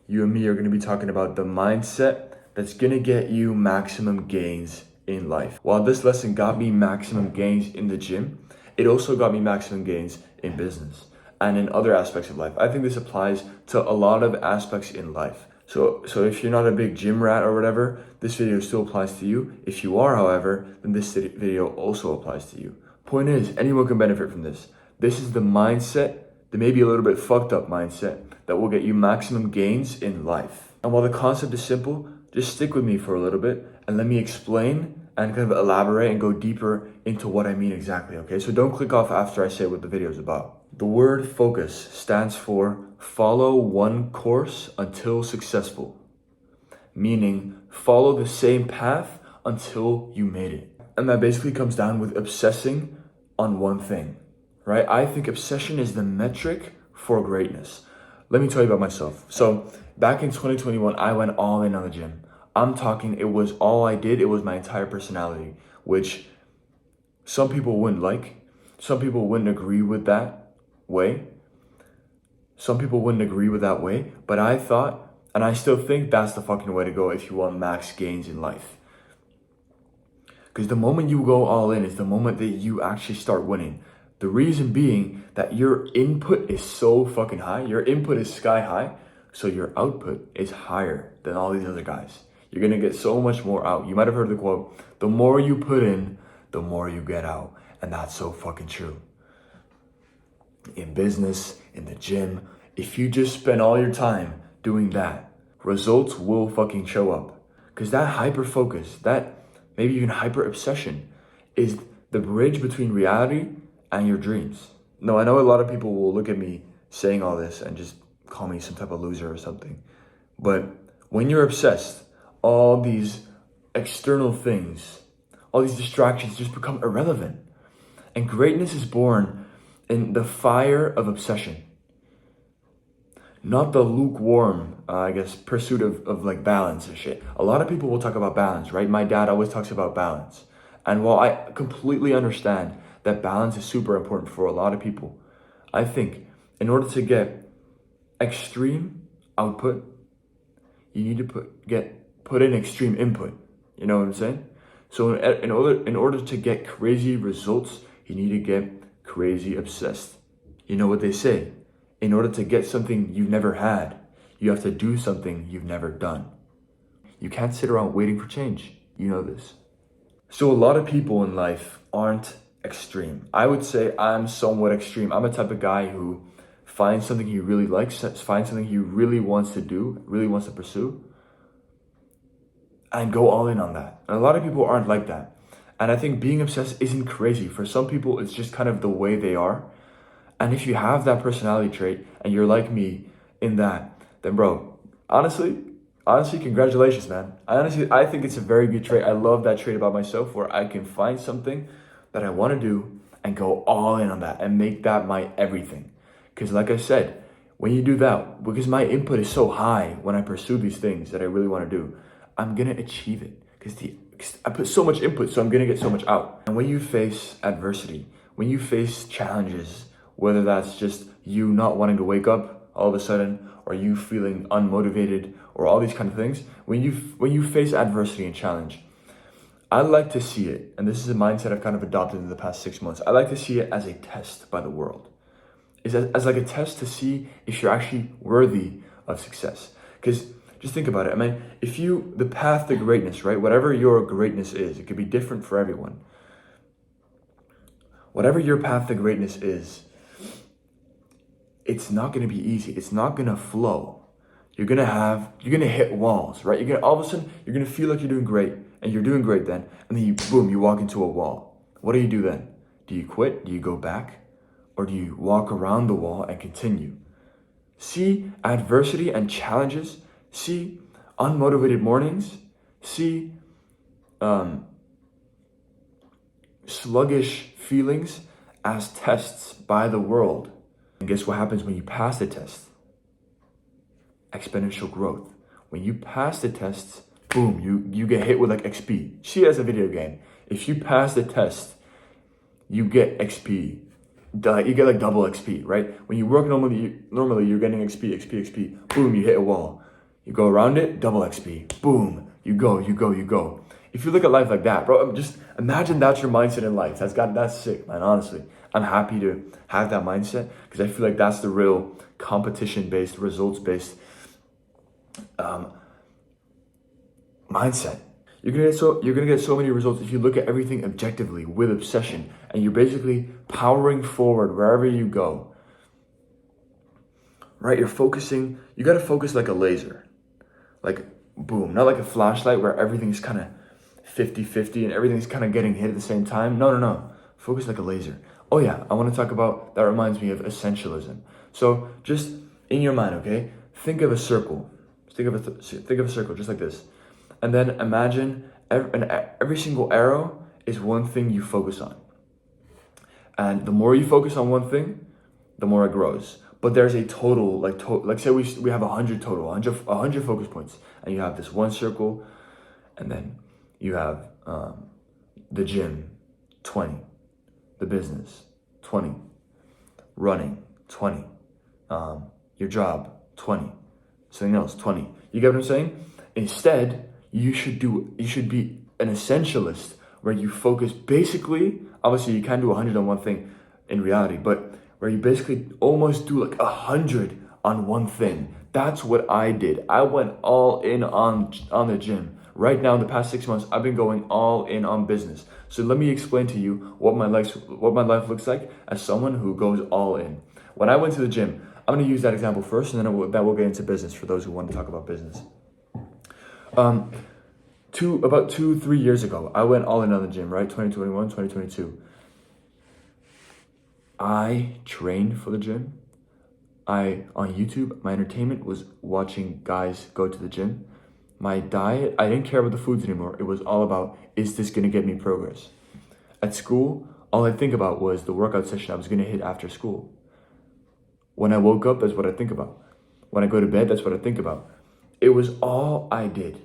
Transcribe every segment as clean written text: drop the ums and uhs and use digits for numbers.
you and me are going to be talking about the mindset that's going to get you maximum gains in life. While this lesson got me maximum gains in the gym, it also got me maximum gains in business and in other aspects of life. I think this applies to a lot of aspects in life. So if you're not a big gym rat or whatever, this video still applies to you. If you are, however, then this video also applies to you. Point is, anyone can benefit from this. This is the mindset, the maybe a little bit fucked up mindset, that will get you maximum gains in life. And while the concept is simple, just stick with me for a little bit and let me explain and kind of elaborate and go deeper into what I mean exactly, okay? So don't click off after I say what the video is about. The word focus stands for follow one course until successful, meaning follow the same path until you made it. And that basically comes down with obsessing on one thing, right? I think obsession is the metric for greatness. Let me tell you about myself. So back in 2021, I went all in on the gym. I'm talking, it was all I did. It was my entire personality, which some people wouldn't like. Some people wouldn't agree with that way. Some people wouldn't agree with that way, but I thought, and I still think, that's the fucking way to go if you want max gains in life. Because the moment you go all in is the moment that you actually start winning. The reason being that your input is so fucking high. Your input is sky high, so your output is higher than all these other guys. You're gonna get so much more out. You might have heard the quote, the more you put in, the more you get out. And that's so fucking true. In business, in the gym, if you just spend all your time doing that, results will fucking show up. Because that hyper focus, that maybe even hyper obsession, is the bridge between reality and your dreams. No, I know a lot of people will look at me saying all this and just call me some type of loser or something. But when you're obsessed, all these external things, all these distractions just become irrelevant. And greatness is born in the fire of obsession. Not the lukewarm, pursuit of like balance and shit. A lot of people will talk about balance, right? My dad always talks about balance. And while I completely understand that balance is super important for a lot of people, I think in order to get extreme output, you need to put in extreme input. You know what I'm saying? So in order to get crazy results, you need to get crazy obsessed. You know what they say? In order to get something you've never had, you have to do something you've never done. You can't sit around waiting for change. You know this. So a lot of people in life aren't extreme. I would say I'm somewhat extreme. I'm a type of guy who finds something he really likes, finds something he really wants to do, really wants to pursue, and go all in on that. And a lot of people aren't like that. And I think being obsessed isn't crazy. For some people, it's just kind of the way they are. And if you have that personality trait and you're like me in that, then bro, honestly, congratulations, man. I think it's a very good trait. I love that trait about myself, where I can find something that I want to do and go all in on that and make that my everything. Because like I said, when you do that, because my input is so high when I pursue these things that I really want to do, I'm going to achieve it. Because I put so much input, so I'm going to get so much out. And when you face adversity, when you face challenges, whether that's just you not wanting to wake up all of a sudden, or you feeling unmotivated, or all these kind of things, when you face adversity and challenge, I like to see it, and this is a mindset I've kind of adopted in the past 6 months, I like to see it as a test by the world. As like a test to see if you're actually worthy of success. Because just think about it. I mean, the path to greatness, right? Whatever your greatness is, it could be different for everyone. Whatever your path to greatness is, it's not going to be easy. It's not going to flow. You're going to hit walls, right? All of a sudden, you're going to feel like you're doing great, and you're doing great then, and then you walk into a wall. What do you do then? Do you quit? Do you go back? Or do you walk around the wall and continue? See adversity and challenges. See unmotivated mornings. See sluggish feelings as tests by the world. And guess what happens when you pass the test? Exponential growth. When you pass the tests, boom, you get hit with like XP. See it as a video game. If you pass the test, you get XP. You get like double XP, right? When you work normally you're getting XP. Boom, you hit a wall. You go around it, double XP. Boom. You go. If you look at life like that, bro, just imagine that's your mindset in life. That's sick, man. Honestly, I'm happy to have that mindset because I feel like that's the real competition-based, results-based mindset. You're gonna get so many results if you look at everything objectively with obsession, and you're basically powering forward wherever you go. Right? You're focusing. You gotta focus like a laser, like boom, not like a flashlight where everything's kind of 50-50 and everything's kind of getting hit at the same time. No. Focus like a laser. Oh yeah, I want to talk about, that reminds me of essentialism. So just in your mind, okay, think of a circle. Think of a circle just like this. And then imagine every single arrow is one thing you focus on. And the more you focus on one thing, the more it grows. But there's a total, like say we have 100 total, 100 focus points. And you have this one circle, and then you have the gym, 20. The business, 20. Running, 20. Your job, 20. Something else, 20. You get what I'm saying? Instead, you should be an essentialist where you focus basically, obviously you can't do 100 on one thing in reality, but where you basically almost do like 100 on one thing. That's what I did. I went all in on the gym. Right now, in the past 6 months, I've been going all in on business. So let me explain to you what my life looks like as someone who goes all in. When I went to the gym, I'm going to use that example first, and then we'll get into business for those who want to talk about business. About 2-3 years ago, I went all in on the gym, right? 2021, 2022. I trained for the gym. On YouTube, my entertainment was watching guys go to the gym. My diet, I didn't care about the foods anymore. It was all about, is this gonna get me progress? At school, all I think about was the workout session I was gonna hit after school. When I woke up, that's what I think about. When I go to bed, that's what I think about. It was all I did.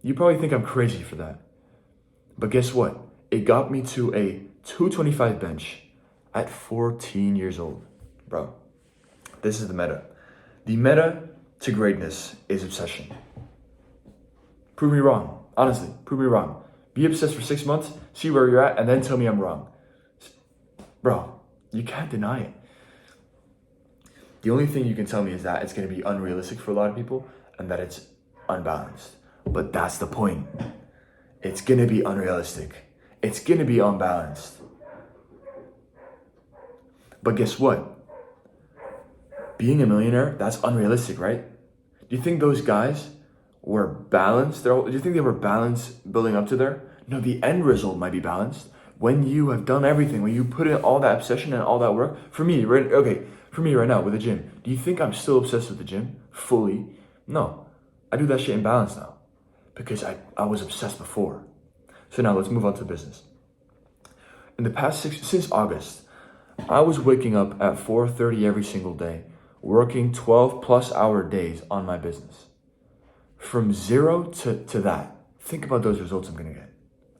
You probably think I'm crazy for that. But guess what? It got me to a 225 bench at 14 years old. Bro, this is the meta. The meta to greatness is obsession. Prove me wrong. Honestly, prove me wrong. Be obsessed for 6 months, see where you're at, and then tell me I'm wrong. Bro, you can't deny it. The only thing you can tell me is that it's going to be unrealistic for a lot of people and that it's unbalanced. But that's the point. It's going to be unrealistic. It's going to be unbalanced. But guess what? Being a millionaire, that's unrealistic, right? Do you think those guys were balanced? Do you think they were balanced building up to there? No, the end result might be balanced. When you have done everything, when you put in all that obsession and all that work, for me right now with the gym, do you think I'm still obsessed with the gym fully? No, I do that shit in balance now because I was obsessed before. So now let's move on to business. In the past since August, I was waking up at 4:30 every single day, working 12 plus hour days on my business. From zero to that, think about those results I'm gonna get.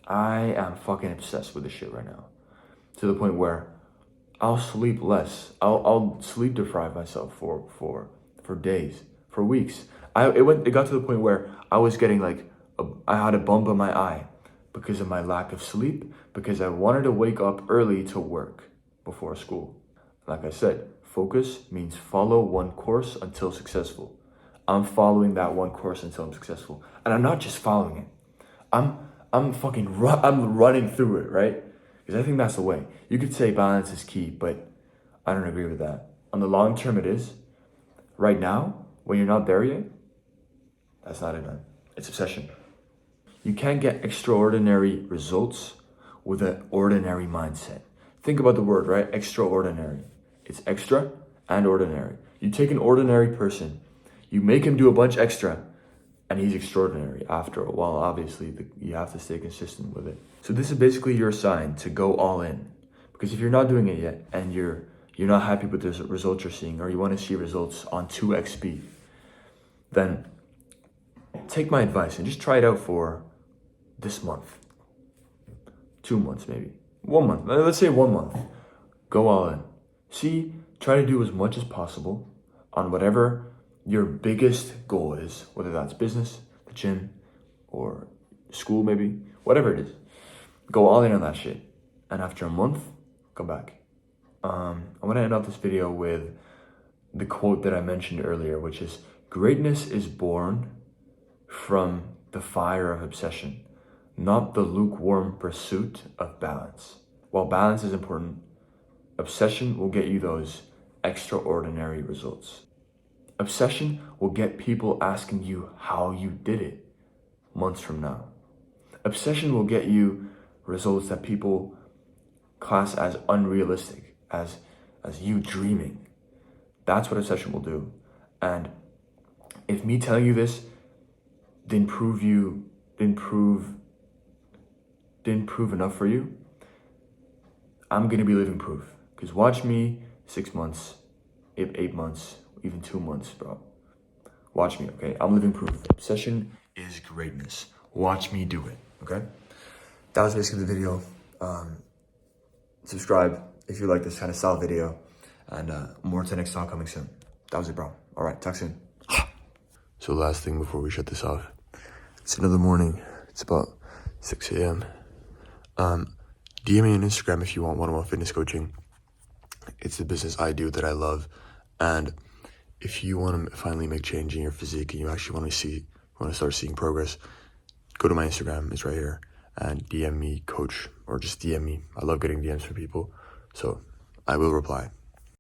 I am fucking obsessed with this shit right now. To the point where I'll sleep less. I'll sleep deprive myself for days, for weeks. It got to the point where I was getting I had a bump in my eye because of my lack of sleep, because I wanted to wake up early to work before school. Like I said, focus means follow one course until successful. I'm following that one course until I'm successful. And I'm not just following it. I'm running through it, right? Because I think that's the way. You could say balance is key, but I don't agree with that. On the long term, it is. Right now, when you're not there yet, that's not it, man. It's obsession. You can't get extraordinary results with an ordinary mindset. Think about the word, right? Extraordinary. It's extra and ordinary. You take an ordinary person, you make him do a bunch extra, and he's extraordinary after a while. Obviously, you have to stay consistent with it. So this is basically your sign to go all in. Because if you're not doing it yet, and you're not happy with the results you're seeing, or you want to see results on 2x speed, then take my advice and just try it out for this month. 2 months maybe. 1 month. Let's say 1 month. Go all in. Try to do as much as possible on whatever your biggest goal is, whether that's business, the gym, or school maybe, whatever it is, go all in on that shit. And after a month, come back. I'm gonna end off this video with the quote that I mentioned earlier, which is, greatness is born from the fire of obsession, not the lukewarm pursuit of balance. While balance is important, obsession will get you those extraordinary results. Obsession will get people asking you how you did it months from now. Obsession will get you results that people class as unrealistic, as you dreaming. That's what obsession will do. And if me telling you this didn't prove enough for you, I'm gonna be living proof. Because watch me 6 months, 8 months, even 2 months, bro. Watch me, okay? I'm living proof. Obsession is greatness. Watch me do it, okay? That was basically the video. Subscribe if you like this kind of style video. And more to the next talk coming soon. That was it, bro. All right, talk soon. So last thing before we shut this off. It's another morning. It's about 6 a.m. DM me on Instagram if you want one-on-one fitness coaching. It's the business I do that I love. And if you want to finally make change in your physique and you actually want to start seeing progress, go to my Instagram. It's right here. And DM me, coach, or just DM me. I love getting DMs from people. So I will reply.